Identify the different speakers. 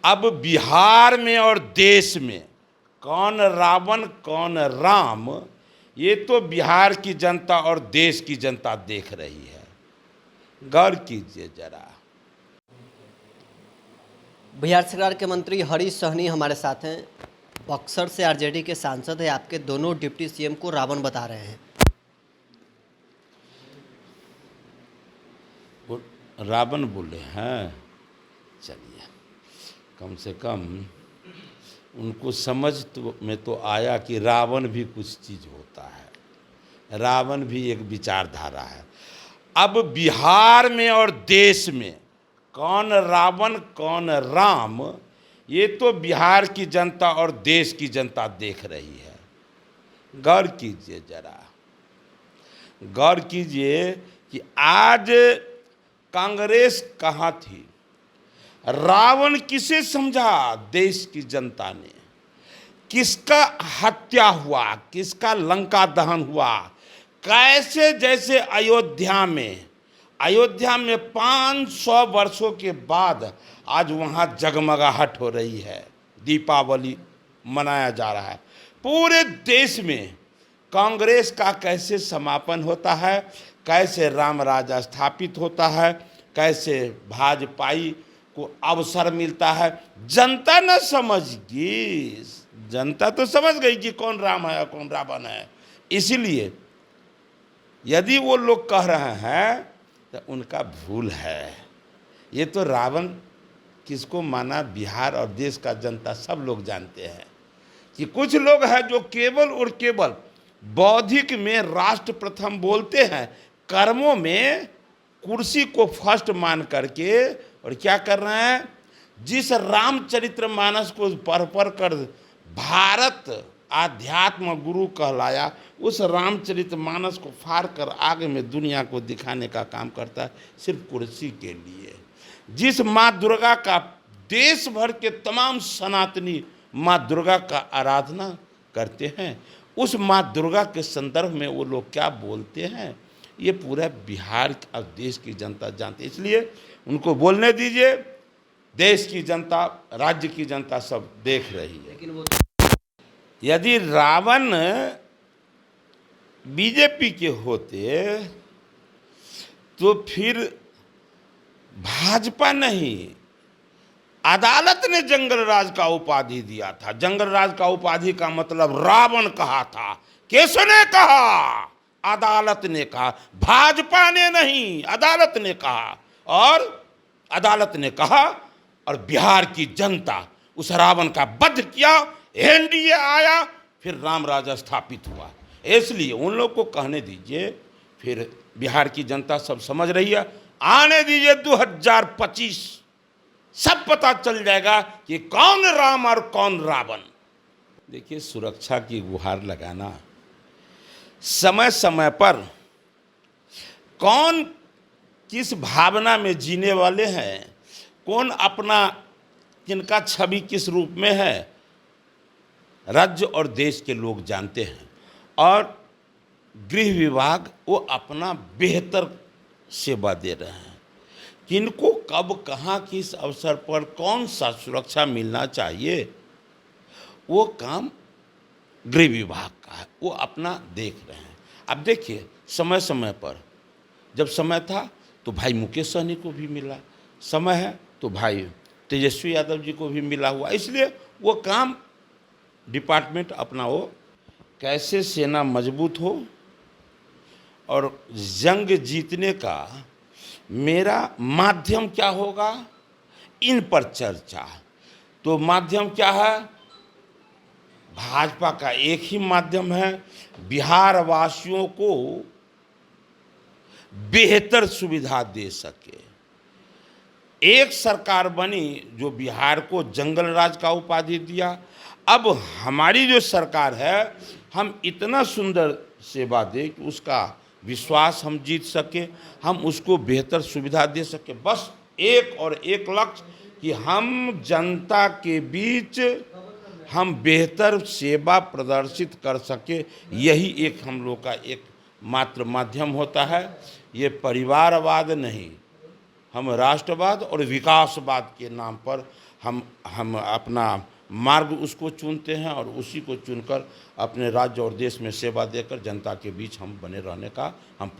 Speaker 1: अब बिहार में और देश में कौन रावण कौन राम, ये तो बिहार की जनता और देश की जनता देख रही है। गौर कीजिए जरा।
Speaker 2: बिहार सरकार के मंत्री हरीश सहनी हमारे साथ हैं। बक्सर से आरजेडी के सांसद हैं। आपके दोनों डिप्टी सीएम को रावण बता रहे हैं।
Speaker 1: रावण बोले हैं, चलिए कम से कम उनको समझ में तो आया कि रावण भी कुछ चीज़ होता है, रावण भी एक विचारधारा है। अब बिहार में और देश में कौन रावण कौन राम, ये तो बिहार की जनता और देश की जनता देख रही है। गौर कीजिए जरा, गौर कीजिए कि आज कांग्रेस कहाँ थी, रावण किसे समझा देश की जनता ने, किसका हत्या हुआ, किसका लंका दहन हुआ, कैसे जैसे अयोध्या में 500 वर्षों के बाद आज वहाँ जगमगाहट हो रही है, दीपावली मनाया जा रहा है। पूरे देश में कांग्रेस का कैसे समापन होता है, कैसे राम राज्य स्थापित होता है, कैसे भाजपाई को अवसर मिलता है। जनता न समझगी, जनता तो समझ गई कि कौन राम है कौन रावण है। इसीलिए यदि वो लोग कह रहे हैं तो उनका भूल है। ये तो रावण किसको माना, बिहार और देश का जनता सब लोग जानते हैं कि कुछ लोग हैं जो केवल और केवल बौद्धिक में राष्ट्र प्रथम बोलते हैं, कर्मों में कुर्सी को फर्स्ट मान करके और क्या कर रहे हैं, जिस रामचरितमानस को पढ़ कर भारत आध्यात्म गुरु कहलाया, उस रामचरितमानस को फाड़ कर आगे में दुनिया को दिखाने का काम करता है, सिर्फ कुर्सी के लिए। जिस माँ दुर्गा का देश भर के तमाम सनातनी माँ दुर्गा का आराधना करते हैं, उस माँ दुर्गा के संदर्भ में वो लोग क्या बोलते हैं, ये पूरा बिहार और देश की जनता जानती है। इसलिए उनको बोलने दीजिए, देश की जनता राज्य की जनता सब देख रही है।
Speaker 2: लेकिन वो
Speaker 1: यदि रावण बीजेपी के होते तो फिर भाजपा नहीं, अदालत ने जंगलराज का उपाधि दिया था। जंगलराज का उपाधि का मतलब रावण कहा था, किसने कहा, अदालत ने कहा, भाजपा ने नहीं, अदालत ने कहा। और अदालत ने कहा और बिहार की जनता उस रावण का वध किया, एनडीए आया, फिर राम राज्य स्थापित हुआ। इसलिए उन लोग को कहने दीजिए, फिर बिहार की जनता सब समझ रही है, आने दीजिए 2025, सब पता चल जाएगा कि कौन राम और कौन रावण। देखिए, सुरक्षा की गुहार लगाना, समय समय पर कौन किस भावना में जीने वाले हैं, कौन अपना किनका छवि किस रूप में है, राज्य और देश के लोग जानते हैं। और गृह विभाग वो अपना बेहतर सेवा दे रहे हैं। किनको कब कहाँ किस अवसर पर कौन सा सुरक्षा मिलना चाहिए, वो काम गृह विभाग का है, वो अपना देख रहे हैं। अब देखिए, समय समय पर जब समय था तो भाई मुकेश सहनी को भी मिला, समय है तो भाई तेजस्वी यादव जी को भी मिला हुआ। इसलिए वो काम डिपार्टमेंट अपना वो कैसे सेना मजबूत हो और जंग जीतने का मेरा माध्यम क्या होगा, इन पर चर्चा। तो माध्यम क्या है, भाजपा का एक ही माध्यम है, बिहार वासियों को बेहतर सुविधा दे सके। एक सरकार बनी जो बिहार को जंगल राज का उपाधि दिया। अब हमारी जो सरकार है, हम इतना सुंदर सेवा दें कि उसका विश्वास हम जीत सके, हम उसको बेहतर सुविधा दे सके। बस एक और एक लक्ष्य कि हम जनता के बीच हम बेहतर सेवा प्रदर्शित कर सके, यही एक हम लोग का एक मात्र माध्यम होता है। ये परिवारवाद नहीं, हम राष्ट्रवाद और विकासवाद के नाम पर हम अपना मार्ग उसको चुनते हैं और उसी को चुनकर अपने राज्य और देश में सेवा देकर जनता के बीच हम बने रहने का हम